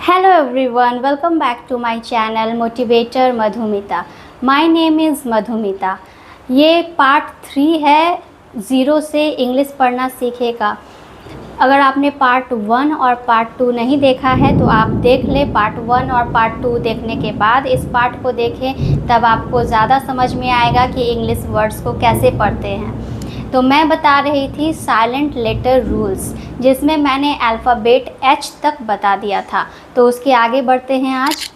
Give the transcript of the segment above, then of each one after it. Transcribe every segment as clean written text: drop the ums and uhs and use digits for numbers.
Hello everyone, welcome back to my channel Motivator Madhumita. My name is Madhumita. ये part 3 है zero से English पढ़ना सीखेगा। अगर आपने पार्ट 1 और पार्ट 2 नहीं देखा है तो आप देख लें। पार्ट 1 और पार्ट 2 देखने के बाद इस पार्ट को देखें, तब आपको ज़्यादा समझ में आएगा कि इंग्लिश वर्ड्स को कैसे पढ़ते हैं। तो मैं बता रही थी साइलेंट लेटर रूल्स, जिसमें मैंने अल्फ़ाबेट H तक बता दिया था। तो उसके आगे बढ़ते हैं आज।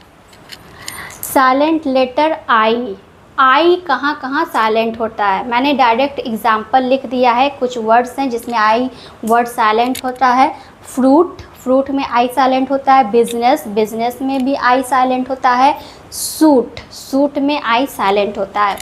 साइलेंट लेटर आई कहाँ कहाँ साइलेंट होता है, मैंने डायरेक्ट एग्जाम्पल लिख दिया है। कुछ वर्ड्स हैं जिसमें आई वर्ड साइलेंट होता है। फ्रूट में आई साइलेंट होता है। बिजनेस में भी आई साइलेंट होता है। सूट में आई साइलेंट होता है।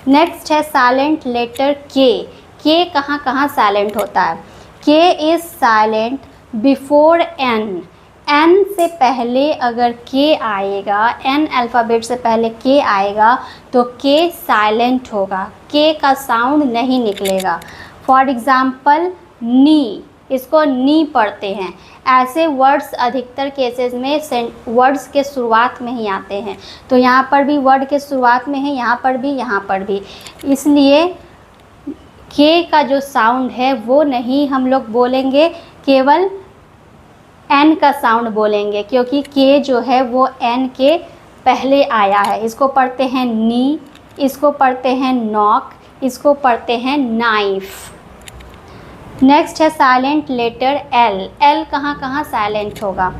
नेक्स्ट है साइलेंट लेटर के कहाँ कहाँ साइलेंट होता है। के इज़ साइलेंट बिफोर एन से पहले अगर के आएगा, एन अल्फ़ाबेट से पहले के आएगा तो के साइलेंट होगा, के का साउंड नहीं निकलेगा। फॉर एग्ज़ाम्पल नी, इसको नी पढ़ते हैं। ऐसे वर्ड्स अधिकतर केसेस में वर्ड्स के शुरुआत में ही आते हैं। तो यहाँ पर भी वर्ड के शुरुआत में है, यहाँ पर भी, इसलिए के का जो साउंड है वो नहीं हम लोग बोलेंगे, केवल एन का साउंड बोलेंगे, क्योंकि के जो है वो एन के पहले आया है। इसको पढ़ते हैं नी, इसको पढ़ते हैं नॉक, इसको पढ़ते हैं नाइफ। नेक्स्ट है साइलेंट लेटर एल कहाँ कहाँ साइलेंट होगा।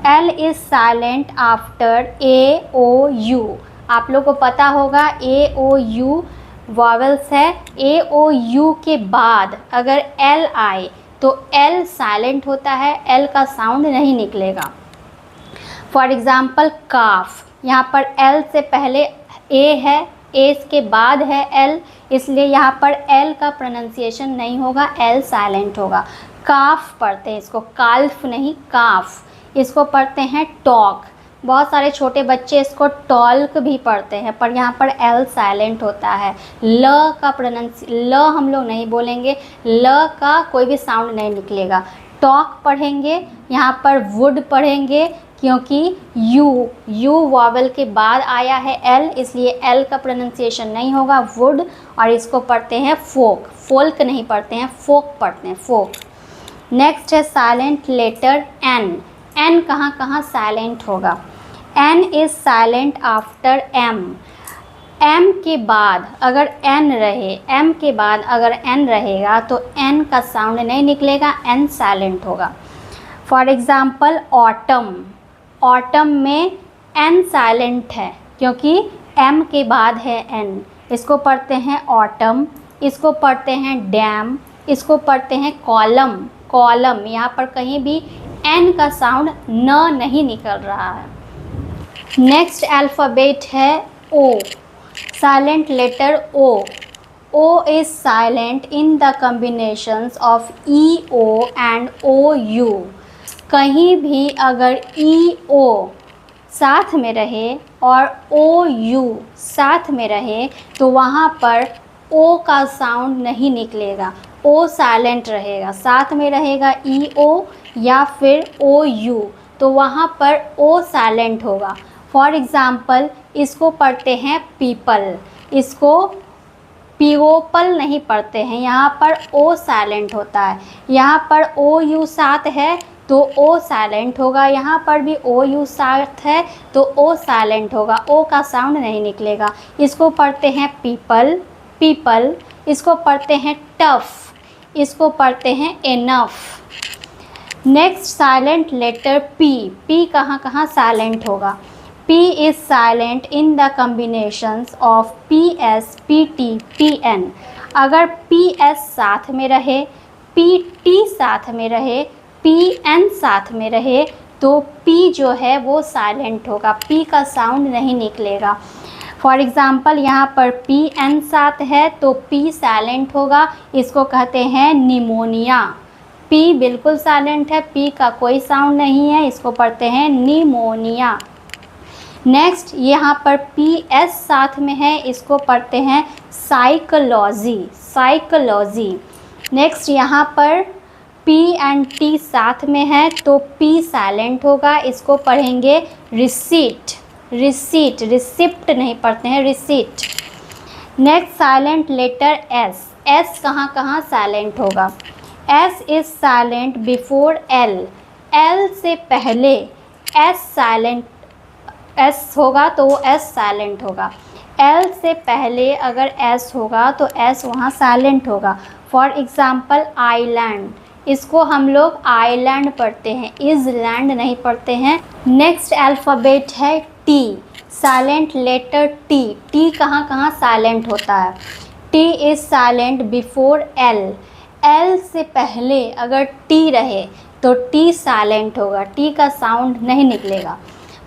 L is silent after A O U. आप लोग को पता होगा ए ओ यू वॉवेल्स है। ए ओ यू के बाद अगर एल आए तो एल साइलेंट होता है, एल का साउंड नहीं निकलेगा। फॉर एग्ज़ाम्पल काफ, यहाँ पर एल से पहले ए है, ए के बाद है एल, इसलिए यहाँ पर एल का प्रोनाउंसिएशन नहीं होगा, एल साइलेंट होगा। काफ पढ़ते हैं इसको, काल्फ नहीं काफ। इसको पढ़ते हैं टॉक। बहुत सारे छोटे बच्चे इसको टॉल्क भी पढ़ते हैं, पर यहाँ पर एल साइलेंट होता है। ल का ल हम लोग नहीं बोलेंगे, ल का कोई भी साउंड नहीं निकलेगा। टॉक पढ़ेंगे, यहाँ पर वुड पढ़ेंगे, क्योंकि यू वॉवेल के बाद आया है एल, इसलिए एल का प्रोनाउंसिएशन नहीं होगा, वुड। और इसको पढ़ते हैं फोल्क नहीं पढ़ते हैं, फोक पढ़ते हैं, फोक। नेक्स्ट है साइलेंट लेटर एन कहाँ कहाँ साइलेंट होगा। N is silent after M के बाद अगर एन रहेगा तो एन का साउंड नहीं निकलेगा, एन साइलेंट होगा। फॉर एग्ज़ाम्पल ऑटम में एन साइलेंट है, क्योंकि एम के बाद है एन। इसको पढ़ते हैं ऑटम, इसको पढ़ते हैं डैम, इसको पढ़ते हैं कॉलम। यहाँ पर कहीं भी एन का साउंड नहीं निकल रहा है। नेक्स्ट अल्फ़ाबेट है O, silent letter O is silent in the combinations of E O and O U. कहीं भी अगर ई ओ साथ में रहे और ओ यू साथ में रहे तो वहाँ पर ओ का साउंड नहीं निकलेगा, ओ साइलेंट रहेगा। साथ में रहेगा ई ओ या फिर ओ यू, तो वहाँ पर ओ साइलेंट होगा। फॉर एग्ज़ाम्पल इसको पढ़ते हैं पीपल, इसको पीओपल नहीं पढ़ते हैं, यहाँ पर ओ साइलेंट होता है। यहाँ पर ओ यू साथ है तो ओ साइलेंट होगा, यहाँ पर भी ओ यू साथ है तो ओ साइलेंट होगा, ओ का साउंड नहीं निकलेगा। इसको पढ़ते हैं पीपल, इसको पढ़ते हैं टफ, इसको पढ़ते हैं enough. Next silent letter P कहाँ कहाँ साइलेंट होगा। P is silent in the combinations of PS, PT, PN। अगर PS साथ में रहे, PT साथ में रहे, PN साथ में रहे तो P जो है वो साइलेंट होगा, P का साउंड नहीं निकलेगा। फॉर एग्ज़ाम्पल यहाँ पर PN साथ है तो P साइलेंट होगा, इसको कहते हैं निमोनिया। P बिल्कुल साइलेंट है, P का कोई साउंड नहीं है, इसको पढ़ते हैं निमोनिया। नेक्स्ट यहाँ पर PS साथ में है, इसको पढ़ते हैं साइकोलॉजी। नेक्स्ट यहाँ पर पी एंड टी साथ में है तो पी साइलेंट होगा, इसको पढ़ेंगे रिसीट, रिसीट, रिसिप्ट नहीं पढ़ते हैं, receipt. Next silent letter S, S कहाँ कहाँ साइलेंट होगा? S is silent before L, L से पहले एस साइलेंट, एस होगा तो एस साइलेंट होगा। एल से पहले अगर एस होगा तो एस वहाँ साइलेंट होगा। फॉर एग्ज़ाम्पल आइलैंड, इसको हम लोग आइलैंड पढ़ते हैं, इज़ लैंड नहीं पढ़ते हैं। नेक्स्ट अल्फ़ाबेट है T, silent letter T, T कहाँ कहाँ साइलेंट होता है? T is silent before L, L से पहले अगर टी रहे तो टी साइलेंट होगा, टी का साउंड नहीं निकलेगा।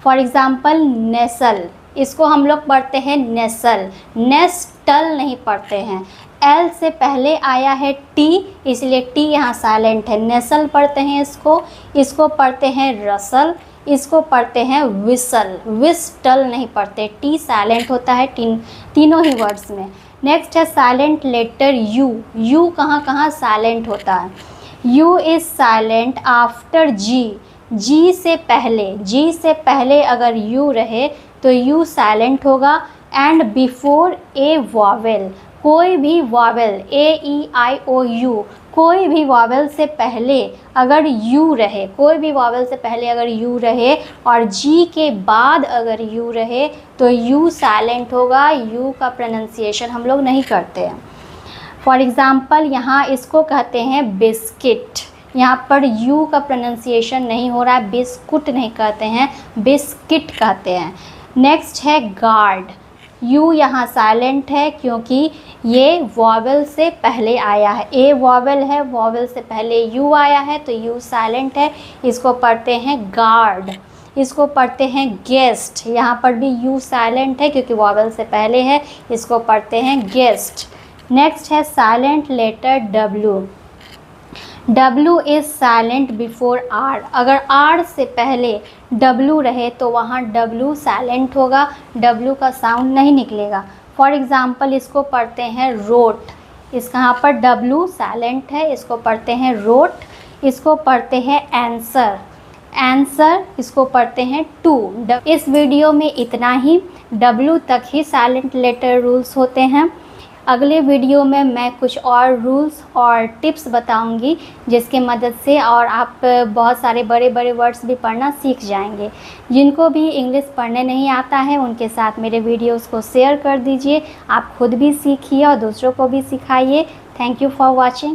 फॉर एग्ज़ाम्पल नेसल, इसको हम लोग पढ़ते हैं नेसल, नेस्टल नहीं पढ़ते हैं। एल से पहले आया है टी, इसलिए टी यहाँ साइलेंट है। नेसल पढ़ते हैं इसको, इसको पढ़ते हैं रसल, इसको पढ़ते हैं विसल, विस्टल नहीं पढ़ते, टी साइलेंट होता है तीनों ही वर्ड्स में। नेक्स्ट है साइलेंट लेटर यू, यू कहाँ कहाँ साइलेंट होता है? यू इज़ साइलेंट आफ्टर जी, जी से पहले, जी से पहले अगर यू रहे तो यू साइलेंट होगा। एंड बिफोर ए वॉवेल, कोई भी vowel, A E I O you, कोई भी वॉवेल से पहले अगर यू रहे, कोई भी वॉवेल से पहले अगर यू रहे और जी के बाद अगर यू रहे तो यू साइलेंट होगा, यू का प्रोनाउंसिएशन हम लोग नहीं करते हैं। फॉर एग्ज़ाम्पल यहाँ इसको कहते हैं बिस्किट, यहाँ पर यू का प्रोनाउंसिएशन नहीं हो रहा है, बिस्कुट नहीं कहते हैं, बिस्किट कहते हैं। नेक्स्ट है गार्ड, यू यहाँ साइलेंट है क्योंकि ये वॉवेल से पहले आया है, ए वॉवेल है, वॉवेल से पहले यू आया है तो यू साइलेंट है, इसको पढ़ते हैं गार्ड। इसको पढ़ते हैं गेस्ट, यहाँ पर भी यू साइलेंट है क्योंकि वॉवेल से पहले है, इसको पढ़ते हैं गेस्ट। नेक्स्ट है silent letter W, W is silent before R, अगर R से पहले W रहे तो वहाँ W साइलेंट होगा, W का साउंड नहीं निकलेगा। फॉर एग्ज़ाम्पल इसको पढ़ते हैं रोट, इस कहाँ पर W साइलेंट है, इसको पढ़ते हैं रोट। इसको पढ़ते हैं आंसर, आंसर, इसको पढ़ते हैं टू। इस वीडियो में इतना ही, W तक ही साइलेंट लेटर रूल्स होते हैं। अगले वीडियो में मैं कुछ और रूल्स और टिप्स बताऊंगी जिसके मदद से और आप बहुत सारे बड़े बड़े वर्ड्स भी पढ़ना सीख जाएंगे। जिनको भी इंग्लिश पढ़ने नहीं आता है उनके साथ मेरे वीडियोस को शेयर कर दीजिए, आप खुद भी सीखिए और दूसरों को भी सिखाइए। Thank you for watching.